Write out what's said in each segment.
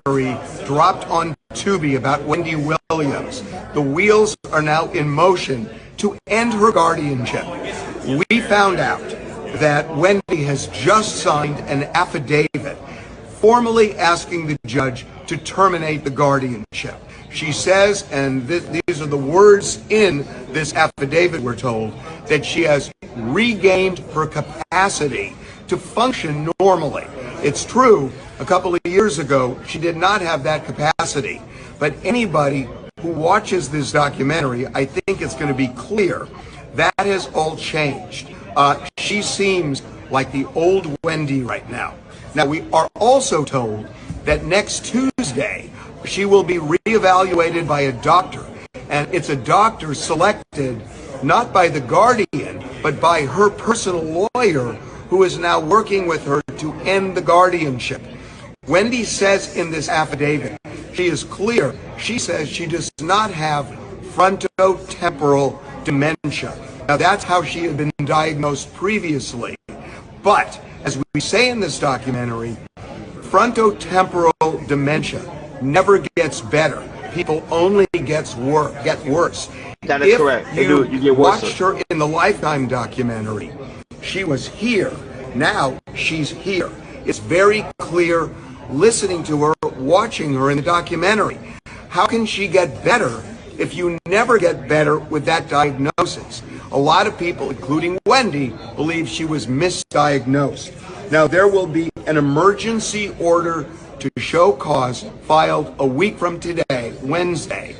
documentary dropped on Tubi about Wendy Williams, the wheels are now in motion to end her guardianship. We found out that Wendy has just signed an affidavit formally asking the judge to terminate the guardianship. She says, and these are the words in this affidavit, we're told, that she has regained her capacity to function normally. It's true, a couple of years ago, she did not have that capacity. But anybody who watches this documentary, I think it's going to be clear that has all changed. She seems like the old Wendy right now. Now, we are also told that next Tuesday, she will be reevaluated by a doctor. And it's a doctor selected not by the Guardian, but by her personal lawyer, who is now working with her to end the guardianship. Wendy says in this affidavit, she is clear, she says she does not have frontotemporal dementia. Now that's how she had been diagnosed previously. But, as we say in this documentary, frontotemporal dementia never gets better. People only get worse. That is correct. You get worse. Watched her in the Lifetime documentary. She was here. Now she's here. It's very clear listening to her, watching her in the documentary. How can she get better if you never get better with that diagnosis? A lot of people, including Wendy, believe she was misdiagnosed. Now, there will be an emergency order to show cause filed a week from today, Wednesday,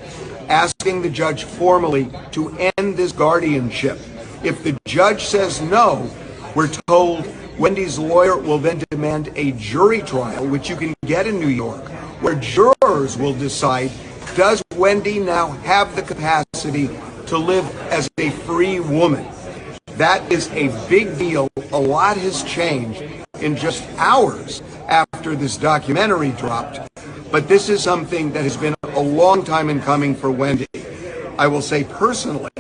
asking the judge formally to end this guardianship. If the judge says no, we're told Wendy's lawyer will then demand a jury trial, which you can get in New York, where jurors will decide, does Wendy now have the capacity to live as a free woman? That is a big deal. A lot has changed in just hours after this documentary dropped. But this is something that has been a long time in coming for Wendy. I will say personally,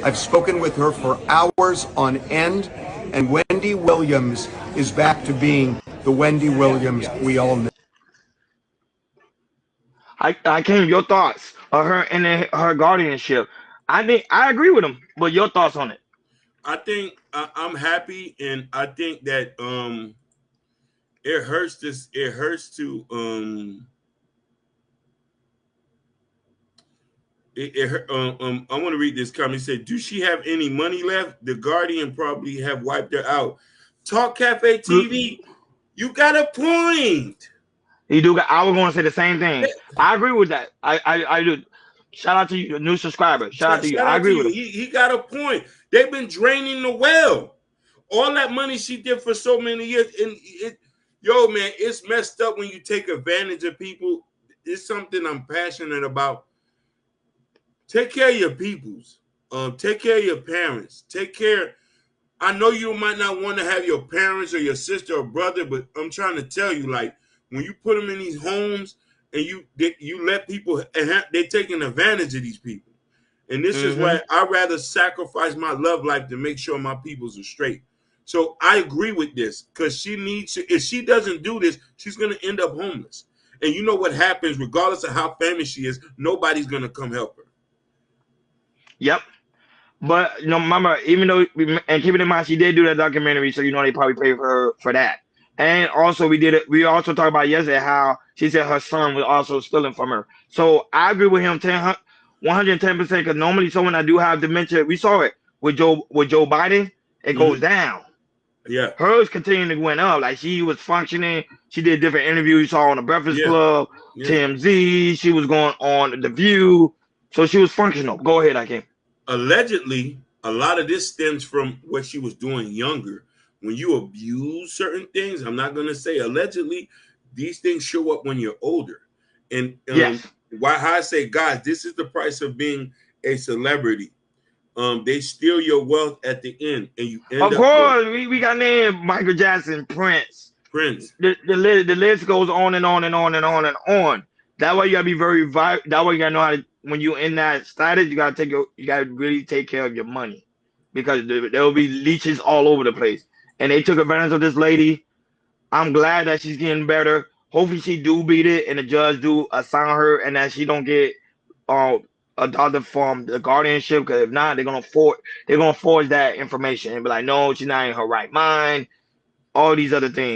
I've spoken with her for hours on end, and Wendy Williams is back to being the Wendy Williams we all know. I came. Your thoughts on her and her guardianship? I agree with him, but your thoughts on it? I think I'm happy, and I think that it hurts to I want to read this comment. It said, do she have any money left? The Guardian probably have wiped her out. Talk Cafe TV, you got a point. You do. I was going to say the same thing. I agree with that. I do. Shout out to you, new subscriber. Shout out to you. I agree with him. He got a point. They've been draining the well. All that money she did for so many years. And yo, man, it's messed up when you take advantage of people. It's something I'm passionate about. Take care of your peoples. Take care of your parents. Take care. I know you might not want to have your parents or your sister or brother, but I'm trying to tell you, like, when you put them in these homes and you let people, and they're taking advantage of these people. And this is why I'd rather sacrifice my love life to make sure my peoples are straight. So I agree with this, because she needs to, if she doesn't do this, she's going to end up homeless. And you know what happens, regardless of how famous she is, nobody's going to come help her. Yep. But you know, remember, even though, and keeping in mind, she did do that documentary, so you know they probably paid for her for that. And also, we also talked about yesterday how she said her son was also stealing from her. So I agree with him 110%, because normally someone that do have dementia, we saw it with Joe Biden, it goes down. Yeah. Hers continuing to went up. Like, she was functioning. She did different interviews. You saw on the Breakfast Club, TMZ. She was going on The View. So she was functional. Go ahead, Akeem. Allegedly, a lot of this stems from what she was doing younger. When you abuse certain things, I'm not going to say allegedly, these things show up when you're older. And why I say, guys, this is the price of being a celebrity. They steal your wealth at the end, and you end up. Of course, we got named Michael Jackson, Prince. The list goes on and on and on and on and on. That way you gotta be very that way you gotta know how to, when you're in that status, you gotta really take care of your money, because there will be leeches all over the place. And they took advantage of this lady. I'm glad that she's getting better. hopefully she do beat it and the judge do assign her and that she don't get adopted from the guardianship, because if not, they're gonna forge that information and be like, no, she's not in her right mind, all these other things.